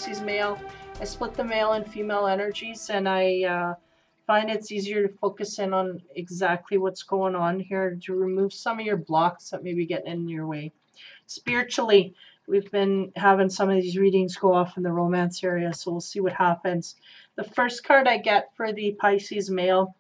Pisces male. I split the male and female energies, and I find it's easier to focus in on exactly what's going on here to remove some of your blocks that may be getting in your way. Spiritually, we've been having some of these readings go off in the romance area, so we'll see what happens. The first card I get for the Pisces male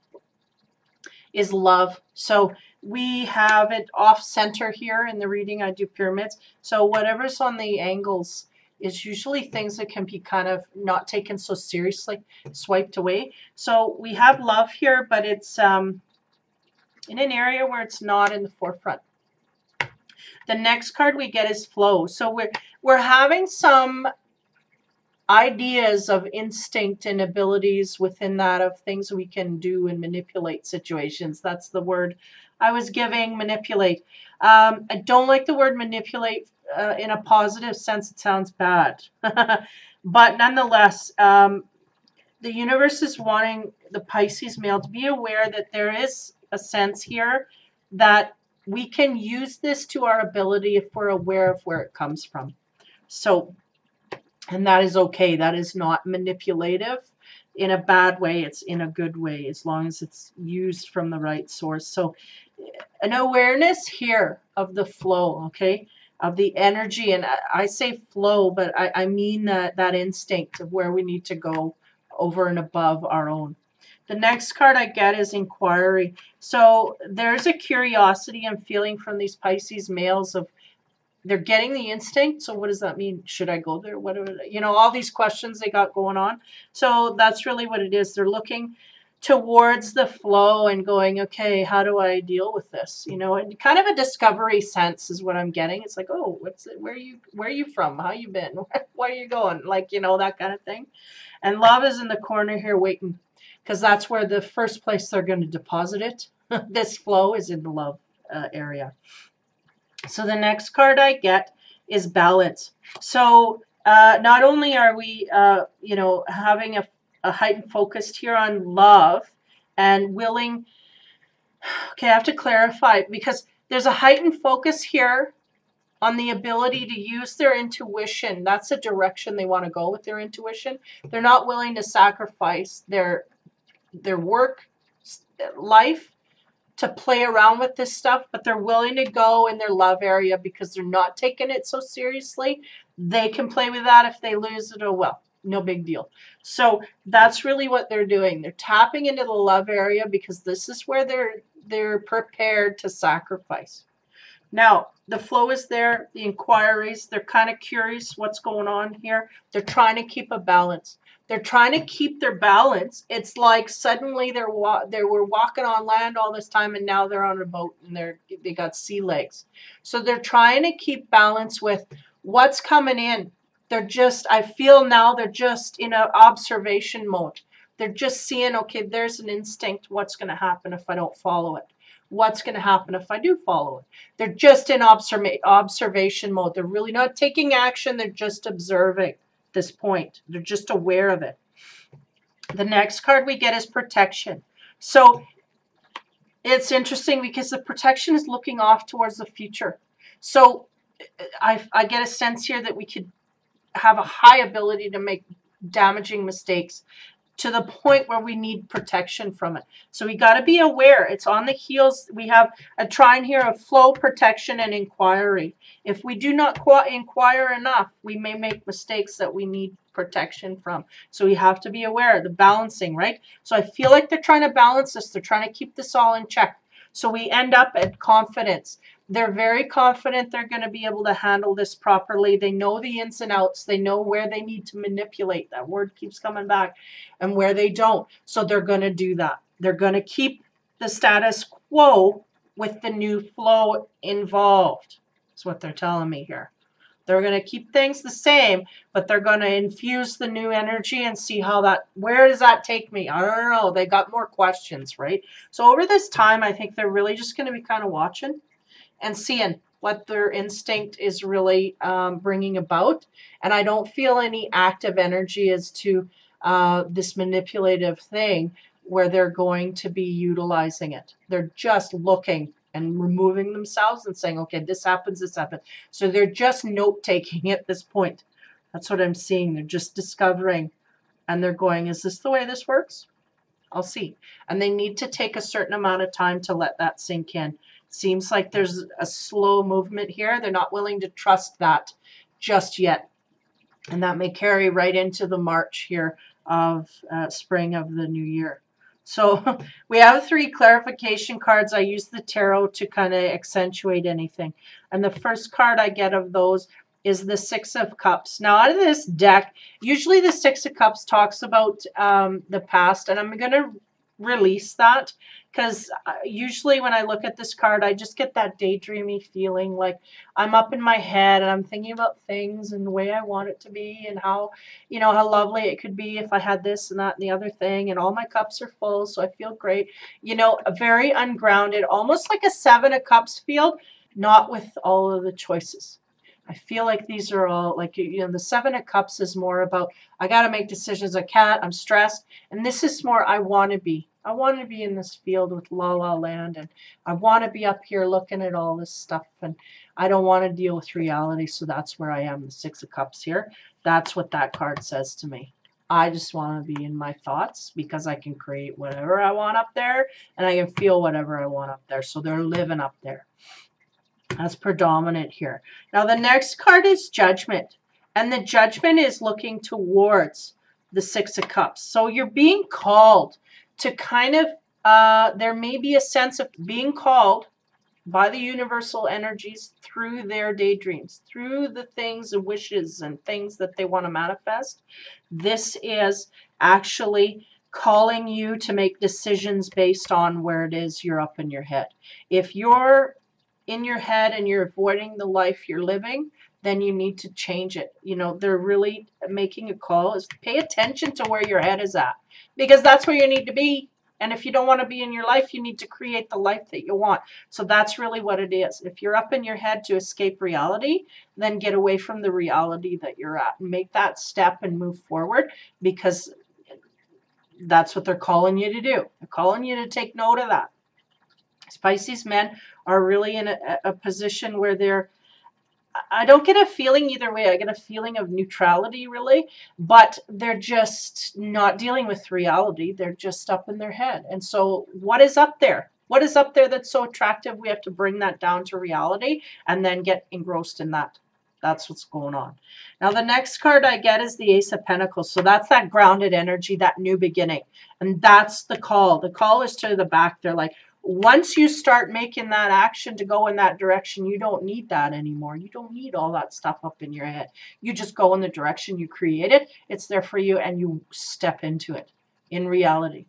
is love. So we have it off center here in the reading. I do pyramids. So whatever's on the angles is usually things that can be kind of not taken so seriously, swiped away. So we have love here, but it's in an area where it's not in the forefront. The next card we get is flow. So we're having some ideas of instinct and abilities within that of things we can do and manipulate situations. That's the word I was giving, manipulate. I don't like the word manipulate in a positive sense. It sounds bad. But nonetheless, the universe is wanting the Pisces male to be aware that there is a sense here that we can use this to our ability if we're aware of where it comes from. So, and that is okay. That is not manipulative in a bad way. It's in a good way as long as it's used from the right source. So an awareness here of the flow, okay, of the energy. And I say flow, but I mean that instinct of where we need to go over and above our own. The next card I get is inquiry. So there's a curiosity I'm feeling from these Pisces males of they're getting the instinct. So what does that mean? Should I go there? What are, you know, all these questions they got going on. So that's really what it is. They're looking towards the flow and going, okay, how do I deal with this? You know, and kind of a discovery sense is what I'm getting. It's like, oh, what's it? Where are you from? How you been? Where are you going? Like, you know, that kind of thing. And love is in the corner here waiting, because that's where the first place they're going to deposit it. This flow is in the love area. So the next card I get is balance. So not only are we, you know, having a heightened focus here on love and willing. Okay, I have to clarify because there's a heightened focus here on the ability to use their intuition. That's the direction they want to go with their intuition. They're not willing to sacrifice their work life to play around with this stuff, but they're willing to go in their love area because they're not taking it so seriously. They can play with that. If they lose it, oh well, no big deal. So that's really what they're doing. They're tapping into the love area because this is where they're prepared to sacrifice. Now, the flow is there, the inquiries, they're kind of curious what's going on here. They're trying to keep a balance. They're trying to keep their balance. It's like suddenly they were walking on land all this time and now they're on a boat and they got sea legs. So they're trying to keep balance with what's coming in. They're just, I feel now they're just in an observation mode. They're just seeing, okay, there's an instinct. What's going to happen if I don't follow it? What's going to happen if I do follow it? They're just in observation mode. They're really not taking action. They're just observing this point. They're just aware of it. The next card we get is protection. So it's interesting because the protection is looking off towards the future. So I get a sense here that we could have a high ability to make damaging mistakes to the point where we need protection from it. So we got to be aware. It's on the heels. We have a trine here of flow, protection, and inquiry. If we do not inquire enough, we may make mistakes that we need protection from. So we have to be aware of the balancing, right? So I feel like they're trying to balance this. They're trying to keep this all in check. So we end up at confidence. They're very confident they're going to be able to handle this properly. They know the ins and outs. They know where they need to manipulate. That word keeps coming back. And where they don't. So they're going to do that. They're going to keep the status quo with the new flow involved. That's what they're telling me here. They're going to keep things the same, but they're going to infuse the new energy and see how that, where does that take me? I don't know. They got more questions, right? So over this time, I think they're really just going to be kind of watching and seeing what their instinct is really bringing about. And I don't feel any active energy as to this manipulative thing where they're going to be utilizing it. They're just looking and removing themselves and saying, okay, this happens, this happens. So they're just note-taking at this point. That's what I'm seeing. They're just discovering, and they're going, is this the way this works? I'll see. And they need to take a certain amount of time to let that sink in. Seems like there's a slow movement here. They're not willing to trust that just yet. And that may carry right into the March here of spring of the new year. So we have 3 clarification cards. I use the tarot to kind of accentuate anything. And the first card I get of those is the 6 of Cups. Now, out of this deck, usually the 6 of Cups talks about the past, and I'm going to release that because usually when I look at this card, I just get that daydreamy feeling, like I'm up in my head and I'm thinking about things and the way I want it to be and how, you know, how lovely it could be if I had this and that and the other thing, and all my cups are full, so I feel great. You know, very ungrounded, almost like a 7 of Cups feel, not with all of the choices. I feel like these are all like, you know, the 7 of Cups is more about, I got to make decisions. I can't, I'm stressed. And this is more, I want to be. I want to be in this field with La La Land, and I want to be up here looking at all this stuff, and I don't want to deal with reality, so that's where I am, the 6 of Cups here. That's what that card says to me. I just want to be in my thoughts because I can create whatever I want up there, and I can feel whatever I want up there, so they're living up there. That's predominant here. Now, the next card is Judgment, and the Judgment is looking towards the 6 of Cups. So you're being called to kind of, there may be a sense of being called by the universal energies through their daydreams, through the things and wishes and things that they want to manifest. This is actually calling you to make decisions based on where it is you're up in your head. If you're in your head and you're avoiding the life you're living, then you need to change it. You know, they're really making a call is pay attention to where your head is at, because that's where you need to be. And if you don't want to be in your life, you need to create the life that you want. So that's really what it is. If you're up in your head to escape reality, then get away from the reality that you're at. Make that step and move forward, because that's what they're calling you to do. They're calling you to take note of that. Pisces men are really in a position where they're, I don't get a feeling either way. I get a feeling of neutrality, really, but they're just not dealing with reality. They're just up in their head. And so what is up there? What is up there that's so attractive? We have to bring that down to reality and then get engrossed in that. That's what's going on. Now, the next card I get is the Ace of Pentacles. So that's that grounded energy, that new beginning. And that's the call. The call is to the back. They're like, once you start making that action to go in that direction, you don't need that anymore. You don't need all that stuff up in your head. You just go in the direction you created. It's there for you, and you step into it in reality.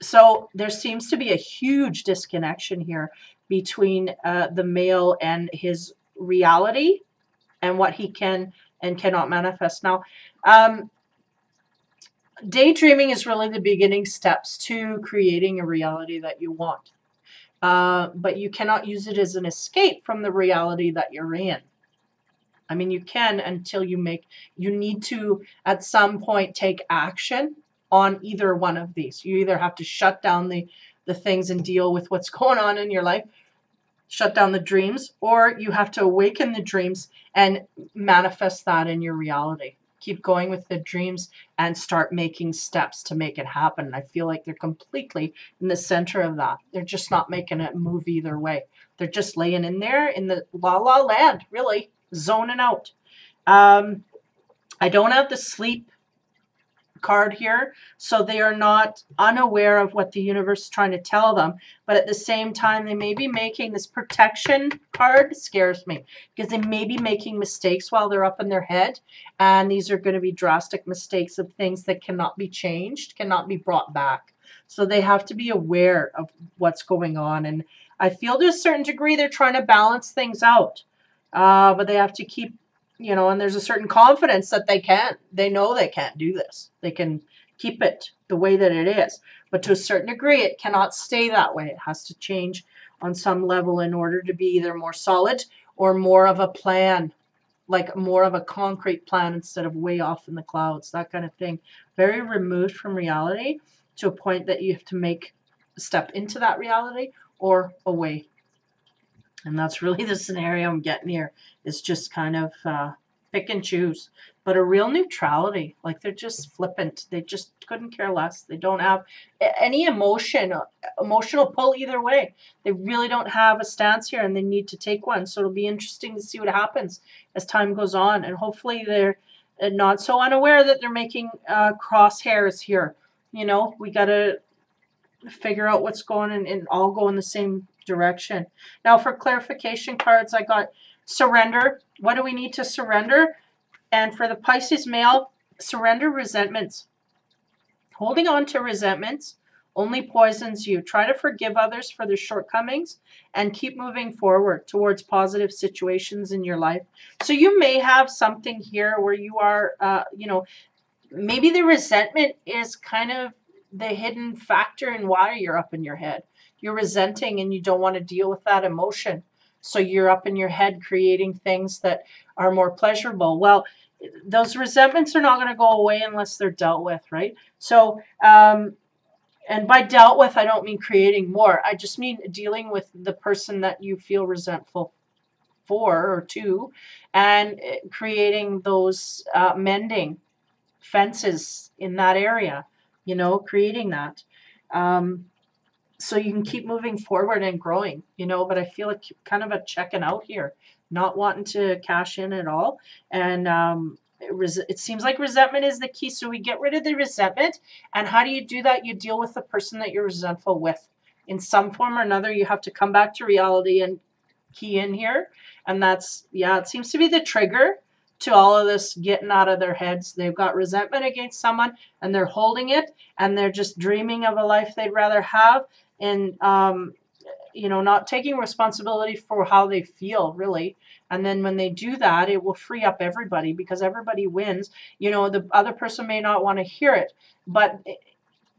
So there seems to be a huge disconnection here between the male and his reality and what he can and cannot manifest. Now, daydreaming is really the beginning steps to creating a reality that you want. But you cannot use it as an escape from the reality that you're in. I mean, you can until you need to, at some point, take action on either one of these. You either have to shut down the things and deal with what's going on in your life, shut down the dreams, or you have to awaken the dreams and manifest that in your reality. Keep going with the dreams and start making steps to make it happen. And I feel like they're completely in the center of that. They're just not making it move either way. They're just laying in there in the La La Land, really, zoning out. I don't have the sleep card here, so they are not unaware of what the universe is trying to tell them, but at the same time they may be making this protection card. Scares me because they may be making mistakes while they're up in their head, and these are going to be drastic mistakes of things that cannot be changed, cannot be brought back. So they have to be aware of what's going on, and I feel to a certain degree they're trying to balance things out, but they have to keep, you know, and there's a certain confidence that they can. They know they can't do this. They can keep it the way that it is. But to a certain degree, it cannot stay that way. It has to change on some level in order to be either more solid or more of a plan, like more of a concrete plan instead of way off in the clouds, that kind of thing. Very removed from reality to a point that you have to make a step into that reality or away. And that's really the scenario I'm getting here. It's just kind of pick and choose. But a real neutrality, like they're just flippant. They just couldn't care less. They don't have any emotional pull either way. They really don't have a stance here, and they need to take one. So it'll be interesting to see what happens as time goes on. And hopefully they're not so unaware that they're making crosshairs here. You know, we got to figure out what's going and all go in the same direction. Now for clarification cards, I got surrender. What do we need to surrender? And for the Pisces male, surrender resentments. Holding on to resentments only poisons you. Try to forgive others for their shortcomings and keep moving forward towards positive situations in your life. So you may have something here where you are, you know, maybe the resentment is kind of the hidden factor in why you're up in your head. You're resenting and you don't want to deal with that emotion. So you're up in your head creating things that are more pleasurable. Well, those resentments are not going to go away unless they're dealt with, right? So, and by dealt with, I don't mean creating more. I just mean dealing with the person that you feel resentful for or to, and creating those mending fences in that area, you know, creating that. So you can keep moving forward and growing, you know, but I feel like kind of a checking out here, not wanting to cash in at all. And it seems like resentment is the key. So we get rid of the resentment. And how do you do that? You deal with the person that you're resentful with in some form or another. You have to come back to reality and key in here. And that's, yeah, it seems to be the trigger to all of this getting out of their heads. They've got resentment against someone and they're holding it and they're just dreaming of a life they'd rather have. And, you know, not taking responsibility for how they feel, really. And then when they do that, it will free up everybody because everybody wins. You know, the other person may not want to hear it, but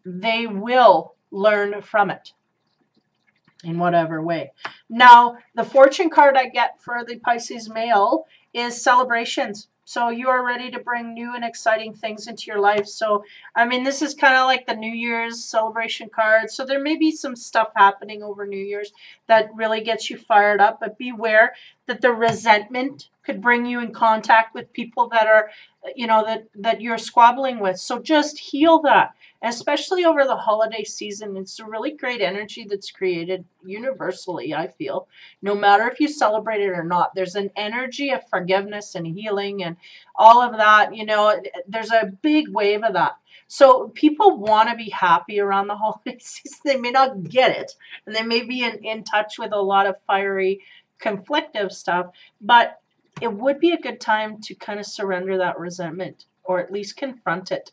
they will learn from it in whatever way. Now, the fortune card I get for the Pisces male is celebrations. So you are ready to bring new and exciting things into your life. So, I mean, this is kind of like the New Year's celebration card. So there may be some stuff happening over New Year's that really gets you fired up. But beware that the resentment could bring you in contact with people that are, you know, that you're squabbling with. So just heal that, especially over the holiday season. It's a really great energy that's created universally, I feel. No matter if you celebrate it or not, there's an energy of forgiveness and healing and all of that. You know, there's a big wave of that. So people want to be happy around the holiday season. They may not get it, and they may be in touch with a lot of fiery, conflictive stuff, but it would be a good time to kind of surrender that resentment or at least confront it.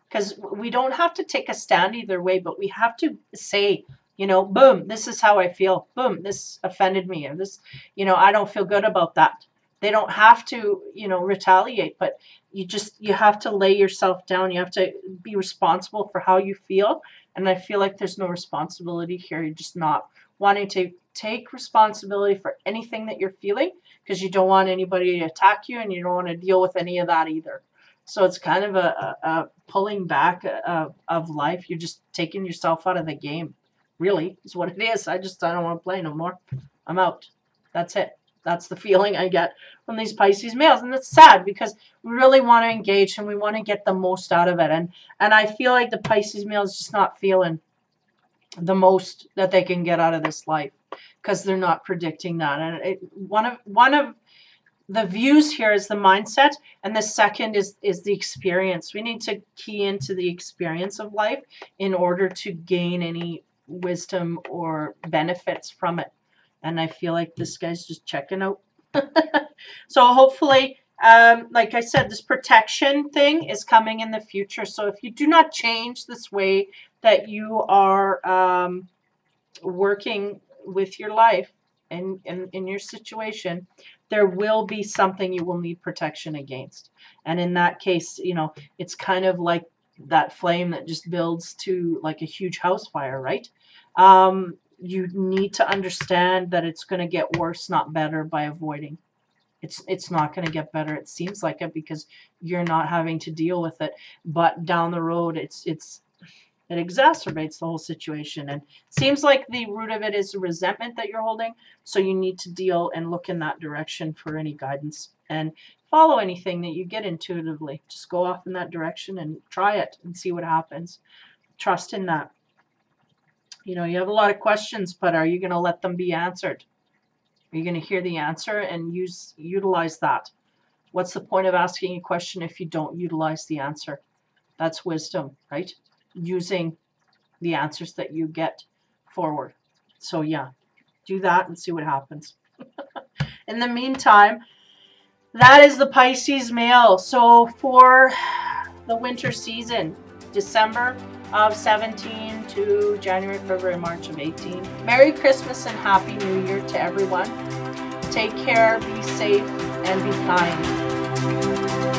Because we don't have to take a stand either way, but we have to say, you know, boom, this is how I feel. Boom, this offended me. Or this, you know, I don't feel good about that. They don't have to, you know, retaliate, but you have to lay yourself down. You have to be responsible for how you feel. And I feel like there's no responsibility here. You're just not wanting to take responsibility for anything that you're feeling because you don't want anybody to attack you and you don't want to deal with any of that either. So it's kind of a pulling back of life. You're just taking yourself out of the game, really, is what it is. I don't want to play no more. I'm out. That's it. That's the feeling I get from these Pisces males. And it's sad because we really want to engage and we want to get the most out of it. And I feel like the Pisces male is just not feeling the most that they can get out of this life because they're not predicting that. And one of the views here is the mindset, and the second is the experience. We need to key into the experience of life in order to gain any wisdom or benefits from it. And I feel like this guy's just checking out. So hopefully, like I said, this protection thing is coming in the future. So if you do not change this way that you are working with your life and in your situation, there will be something you will need protection against. And in that case, you know, it's kind of like that flame that just builds to like a huge house fire, right? You need to understand that it's going to get worse, not better, by avoiding. It's not going to get better. It seems like it because you're not having to deal with it. But down the road, it exacerbates the whole situation. And it seems like the root of it is resentment that you're holding. So you need to deal and look in that direction for any guidance. And follow anything that you get intuitively. Just go off in that direction and try it and see what happens. Trust in that. You know, you have a lot of questions, but are you going to let them be answered? Are you going to hear the answer and utilize that? What's the point of asking a question if you don't utilize the answer? That's wisdom, right? Using the answers that you get forward. So yeah, do that and see what happens. In the meantime, that is the Pisces male. So for the winter season, December of 17 to January, February, March of 18. Merry Christmas and Happy New Year to everyone. Take care, be safe, and be kind.